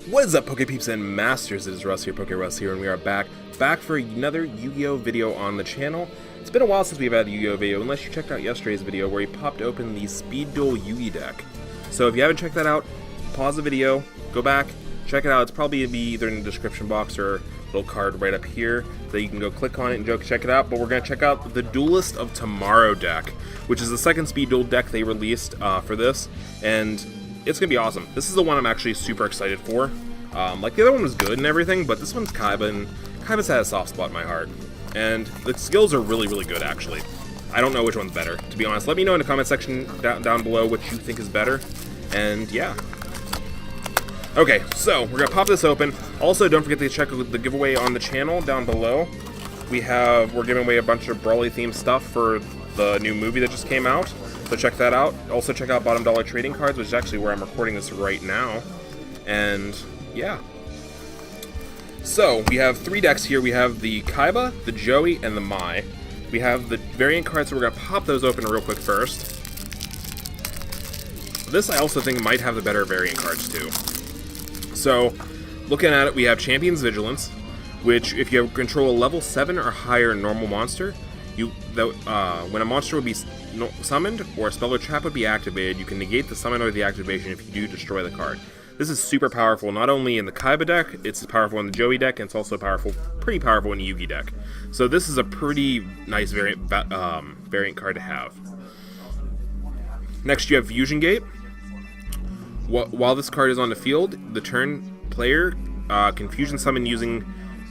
What is up, Pokepeeps and Masters? It is Russ here, PokeRuss here, and we are back for another Yu-Gi-Oh video on the channel. It's been a while since we've had a Yu-Gi-Oh video, unless you checked out yesterday's video where he popped open the Speed Duel Yugi deck. So if you haven't checked that out, pause the video, go back, check it out. It's probably going to be either in the description box or a little card right up here that you can go click on it and go check it out. But we're going to check out the Duelist of Tomorrow deck, which is the second Speed Duel deck they released for this, and it's going to be awesome. This is the one I'm actually super excited for. Like, the other one was good and everything, but this one's Kaiba, and Kaiba's had a soft spot in my heart. And the skills are really, really good, actually. I don't know which one's better, to be honest. Let me know in the comment section down below which you think is better. And, yeah. Okay, so, we're going to pop this open. Also, don't forget to check the giveaway on the channel down below. We're giving away a bunch of Brawly-themed stuff for the new movie that just came out. So check that out. Also check out Bottom Dollar Trading Cards, which is actually where I'm recording this right now. And yeah. So we have three decks here. We have the Kaiba, the Joey, and the Mai. We have the variant cards, so we're going to pop those open real quick first. This I also think might have the better variant cards too. So looking at it, we have Champion's Vigilance, which if you control a level 7 or higher normal monster, when a monster would be summoned or a spell or trap would be activated, you can negate the summon or the activation if you do destroy the card. This is super powerful, not only in the Kaiba deck, it's powerful in the Joey deck, and it's also pretty powerful in the Yugi deck. So this is a pretty nice variant card to have. Next you have Fusion Gate. While this card is on the field, the turn player can fusion summon using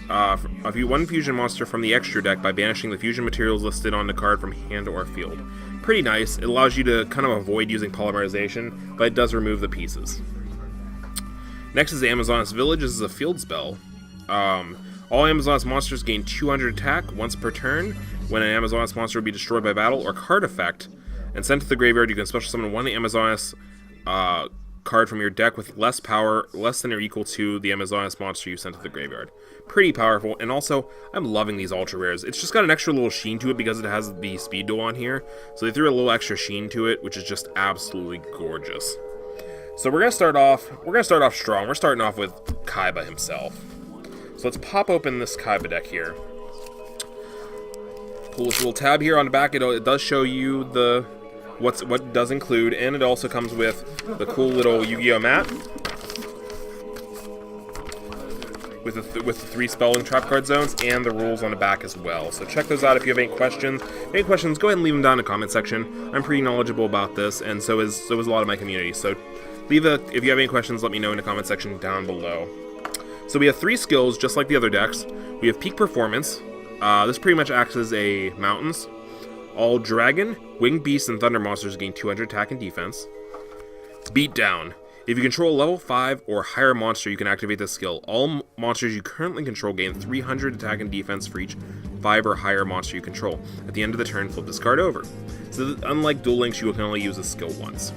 one fusion monster from the extra deck by banishing the fusion materials listed on the card from hand or field. Pretty nice. It allows you to kind of avoid using polymerization, but it does remove the pieces. Next is Amazoness Village. This is a field spell. All Amazoness monsters gain 200 attack once per turn. When an Amazoness monster will be destroyed by battle or card effect and sent to the graveyard, you can special summon one Amazoness card from your deck with less power, less than or equal to the Amazoness monster you sent to the graveyard. Pretty powerful, and also, I'm loving these ultra rares. It's just got an extra little sheen to it because it has the Speed Duel on here, so they threw a little extra sheen to it, which is just absolutely gorgeous. So we're gonna start off strong. We're starting off with Kaiba himself. So let's pop open this Kaiba deck here. Pull this little tab here on the back. It does show you what it does include, and it also comes with the cool little Yu-Gi-Oh mat with the 3 spell and trap card zones and the rules on the back as well. So check those out if you have any questions. Any questions, go ahead and leave them down in the comment section. I'm pretty knowledgeable about this, and so is a lot of my community. So if you have any questions, let me know in the comment section down below. So we have 3 skills, just like the other decks. We have Peak Performance. This pretty much acts as a mountains. All Dragon, Winged Beasts, and Thunder monsters gain 200 attack and defense. Beat Down. If you control a level 5 or higher monster, you can activate this skill. All monsters you currently control gain 300 attack and defense for each 5 or higher monster you control. At the end of the turn, flip this card over. So unlike Duel Links, you can only use this skill once.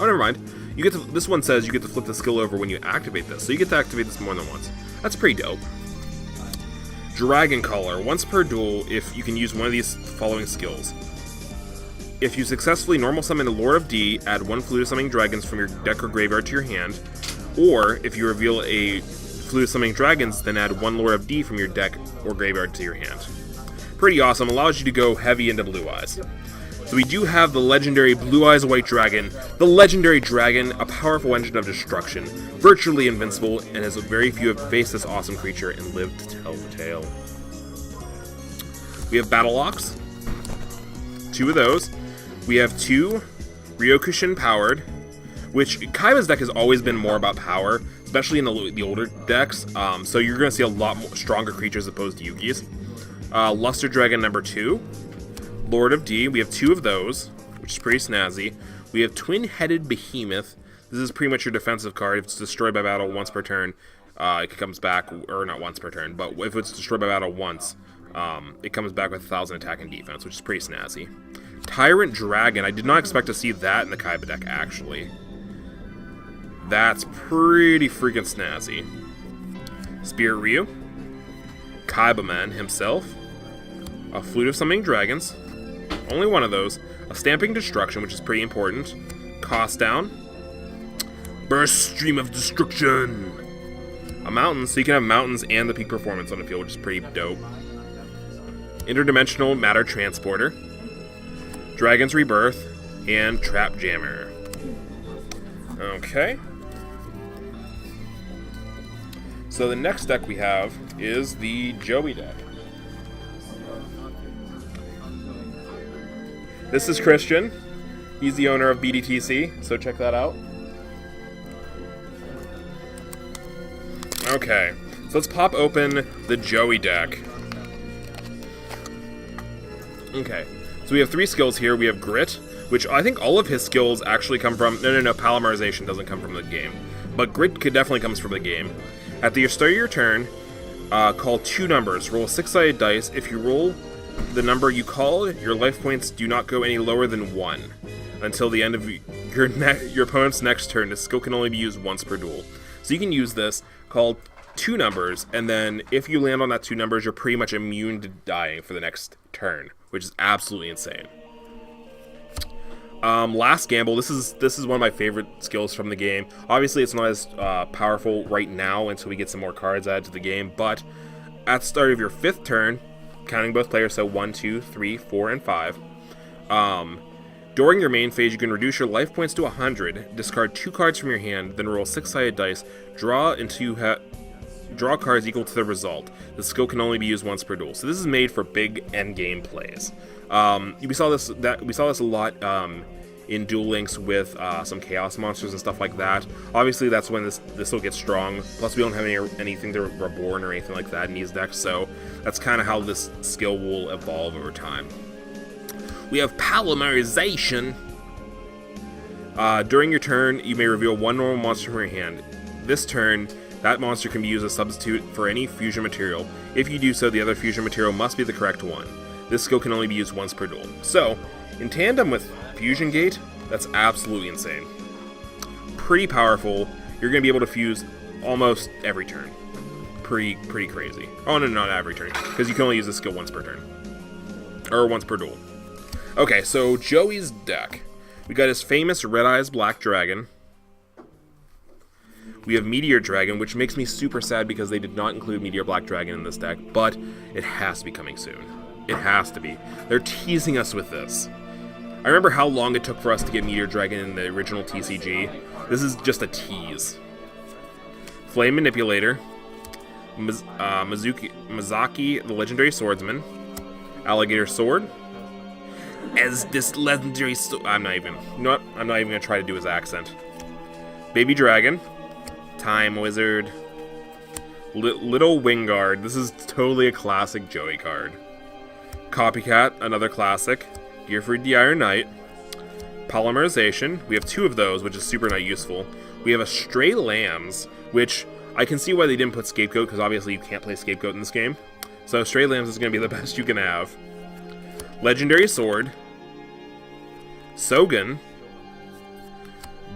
Oh, never mind. This one says you get to flip the skill over when you activate this, so you get to activate this more than once. That's pretty dope. Dragon Color. Once per duel, if you can use one of these following skills. If you successfully normal summon the Lord of D, add 1 Fluid Summoning Dragons from your deck or graveyard to your hand. Or, if you reveal a Fluid Summoning Dragons, then add 1 Lord of D from your deck or graveyard to your hand. Pretty awesome. Allows you to go heavy into Blue Eyes. So we do have the legendary Blue Eyes White Dragon. The legendary dragon, a powerful engine of destruction, virtually invincible, and as very few have faced this awesome creature and lived to tell the tale. We have Battle Locks. 2 of those. We have 2 Ryokushin powered, which Kaiba's deck has always been more about power, especially in the older decks. So you're going to see a lot more stronger creatures opposed to Yugi's. Luster Dragon number 2. Lord of D, we have 2 of those, which is pretty snazzy. We have Twin-Headed Behemoth. This is pretty much your defensive card. If it's destroyed by battle once per turn, it comes back, or not once per turn, but if it's destroyed by battle once, it comes back with 1,000 attack and defense, which is pretty snazzy. Tyrant Dragon, I did not expect to see that in the Kaiba deck, actually. That's pretty freaking snazzy. Spirit Ryu. Kaiba Man himself. A Flute of Summoning Dragons. Only one of those. A Stamping Destruction, which is pretty important. Cost Down. Burst Stream of Destruction. A mountain, so you can have mountains and the peak performance on the field, which is pretty dope. Interdimensional Matter Transporter. Dragon's Rebirth. And Trap Jammer. Okay. So the next deck we have is the Joey deck. This is Christian. He's the owner of BDTC, so check that out. Okay, so let's pop open the Joey deck. Okay, so we have 3 skills here. We have Grit, which I think all of his skills actually come from... No, Polymerization doesn't come from the game. But Grit definitely comes from the game. At the start of your turn, call 2 numbers. Roll a 6-sided dice. If you roll the number you called, your life points do not go any lower than 1 until the end of your opponent's next turn. This skill can only be used once per duel. So you can use this, call 2 numbers, and then if you land on that 2 numbers, you're pretty much immune to dying for the next turn, which is absolutely insane. Last Gamble, this is one of my favorite skills from the game. Obviously, it's not as powerful right now until we get some more cards added to the game, but at the start of your 5th turn, counting both players, so 1, 2, 3, 4, and 5, during your main phase, you can reduce your life points to 100, discard 2 cards from your hand, then roll 6-sided dice, draw cards equal to the result. The skill can only be used once per duel. So this is made for big endgame plays. We saw this a lot in Duel Links with some Chaos Monsters and stuff like that. Obviously, that's when this will get strong. Plus, we don't have anything to Reborn or anything like that in these decks, so that's kind of how this skill will evolve over time. We have Polymerization. During your turn, you may reveal 1 normal monster from your hand. This turn, that monster can be used as a substitute for any fusion material. If you do so, the other fusion material must be the correct one. This skill can only be used once per duel. So, in tandem with Fusion Gate, that's absolutely insane. Pretty powerful. You're going to be able to fuse almost every turn. Pretty crazy. Oh, no, not every turn, because you can only use this skill once per turn. Or once per duel. Okay, so Joey's deck. We got his famous Red Eyes Black Dragon. We have Meteor Dragon, which makes me super sad because they did not include Meteor Black Dragon in this deck, but it has to be coming soon. It has to be. They're teasing us with this. I remember how long it took for us to get Meteor Dragon in the original TCG. This is just a tease. Flame Manipulator. Mizaki, the Legendary Swordsman. Alligator Sword. As this legendary I'm not even gonna try to do his accent. Baby Dragon. Time Wizard. Little Wingard. This is totally a classic Joey card. Copycat, another classic. Gearfried the Iron Knight. Polymerization. We have 2 of those, which is super not useful. We have a Stray Lambs, which I can see why they didn't put Scapegoat, because obviously you can't play Scapegoat in this game. So Stray Lambs is going to be the best you can have. Legendary Sword. Sogan.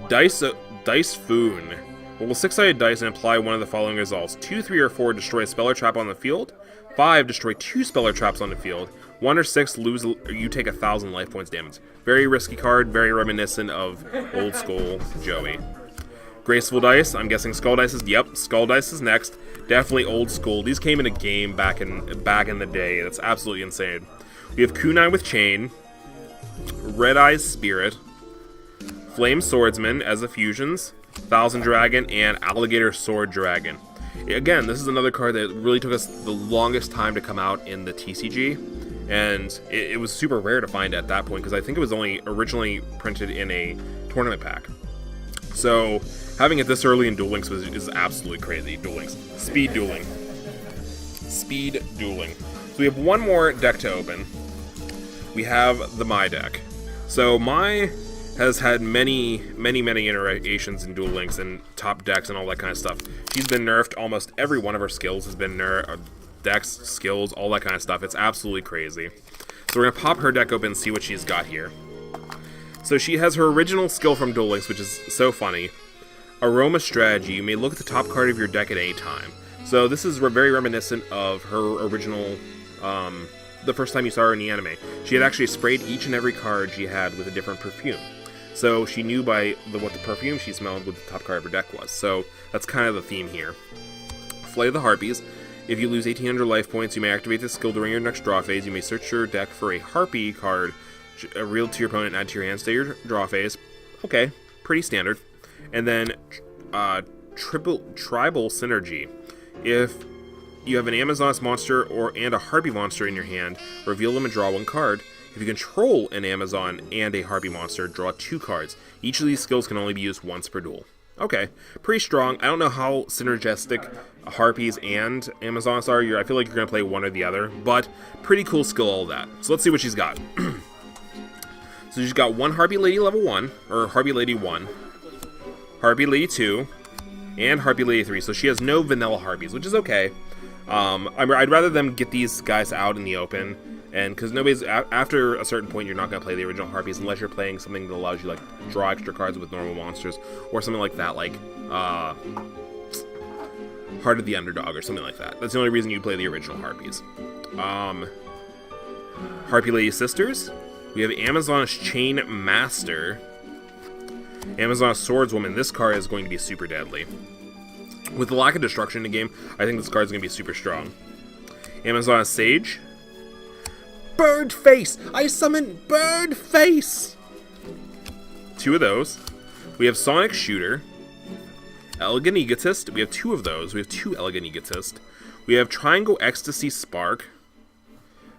Dice Foon. Roll 6-sided dice and apply one of the following results. 2, 3, or 4 destroy a spell or trap on the field. 5, destroy 2 spell or traps on the field. 1 or 6, you take 1,000 life points damage. Very risky card, very reminiscent of old school Joey. Graceful Dice, I'm guessing Skull Dice is, yep, Skull Dice is next. Definitely old school. These came in a game back in the day. That's absolutely insane. We have Kunai with Chain. Red Eyes Spirit. Flame Swordsman as the fusions. Thousand Dragon, and Alligator Sword Dragon. Again, this is another card that really took us the longest time to come out in the TCG, and it was super rare to find at that point, because I think it was only originally printed in a tournament pack. So, having it this early in Duel Links is absolutely crazy. Duel Links. Speed Dueling. Speed Dueling. So we have one more deck to open. We have the Mai deck. So Mai has had many iterations in Duel Links and top decks and all that kind of stuff. She's been nerfed. Almost every one of her skills has been nerfed. Decks, skills, all that kind of stuff. It's absolutely crazy. So we're going to pop her deck open and see what she's got here. So she has her original skill from Duel Links, which is so funny. Aroma Strategy. You may look at the top card of your deck at any time. So this is very reminiscent of her original, the first time you saw her in the anime. She had actually sprayed each and every card she had with a different perfume. So she knew by what the perfume she smelled what the top card of her deck was. So that's kind of the theme here. Flay of the Harpies. If you lose 1,800 life points, you may activate this skill during your next draw phase. You may search your deck for a Harpy card, revealed to your opponent and add to your hand. Stay your draw phase. Okay, pretty standard. And then Tribal Synergy. If you have an Amazoness monster and a Harpy monster in your hand, reveal them and draw 1 card. If you control an Amazon and a Harpy monster, draw 2 cards. Each of these skills can only be used once per duel. Okay, pretty strong. I don't know how synergistic Harpies and Amazoness are. I feel like you're going to play one or the other, but pretty cool skill, all that. So let's see what she's got. So she's got 1 Harpy Lady level 1, or Harpy Lady 1, Harpy Lady 2, and Harpy Lady 3. So she has no vanilla Harpies, which is okay. I'd rather them get these guys out in the open, and because nobody's after a certain point, you're not going to play the original Harpies unless you're playing something that allows you like draw extra cards with normal monsters or something like that, like Heart of the Underdog or something like that. That's the only reason you play the original Harpies. Harpy Lady Sisters. We have Amazoness Chain Master, Amazoness Swordswoman. This card is going to be super deadly. With the lack of destruction in the game, I think this card is going to be super strong. Amazoness Sage. Bird Face! I summon Bird Face! 2 of those. We have Sonic Shooter. Elegant Egotist. We have 2 of those. We have 2 Elegant Egotist. We have Triangle Ecstasy Spark.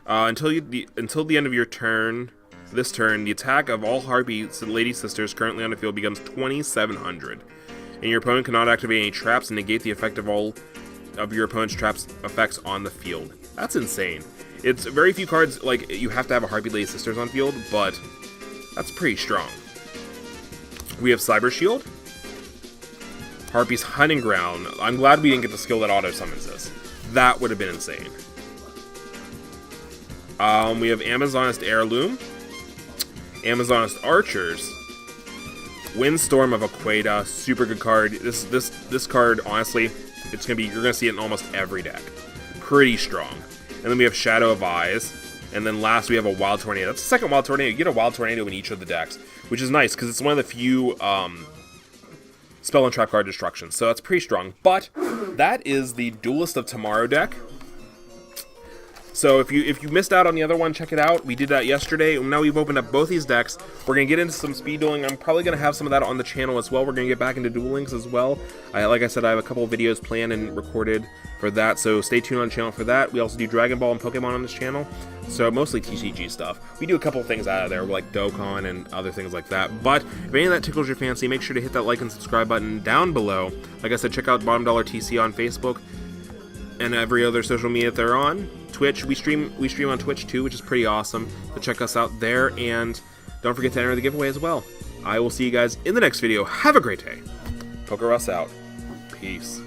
Until the end of your turn, this turn, the attack of all Harpy Lady Sisters currently on the field becomes 2,700. And your opponent cannot activate any traps and negate the effect of all of your opponent's traps effects on the field. That's insane. It's very few cards, like, you have to have a Harpy Lady Sisters on field, but that's pretty strong. We have Cyber Shield. Harpy's Hunting Ground. I'm glad we didn't get the skill that auto-summons this. That would have been insane. We have Amazoness Heirloom. Amazoness Archers. Windstorm of Aquata, super good card. This card, honestly, you're gonna see it in almost every deck. Pretty strong. And then we have Shadow of Eyes, and then last we have a Wild Tornado. That's the second Wild Tornado. You get a Wild Tornado in each of the decks, which is nice because it's one of the few spell and trap card destructions. So that's pretty strong. But that is the Duelist of Tomorrow deck. So if you missed out on the other one, check it out. We did that yesterday, and now we've opened up both these decks. We're going to get into some speed dueling. I'm probably going to have some of that on the channel as well. We're going to get back into Duel Links as well. Like I said, I have a couple of videos planned and recorded for that, so stay tuned on the channel for that. We also do Dragon Ball and Pokemon on this channel, so mostly TCG stuff. We do a couple of things out of there, like Dokkan and other things like that. But if any of that tickles your fancy, make sure to hit that like and subscribe button down below. Like I said, check out Bottom Dollar TC on Facebook and every other social media that they're on. Twitch, we stream on Twitch too, which is pretty awesome. So check us out there, and don't forget to enter the giveaway as well. I will see you guys in the next video. Have a great day. PokeRuss out. Peace.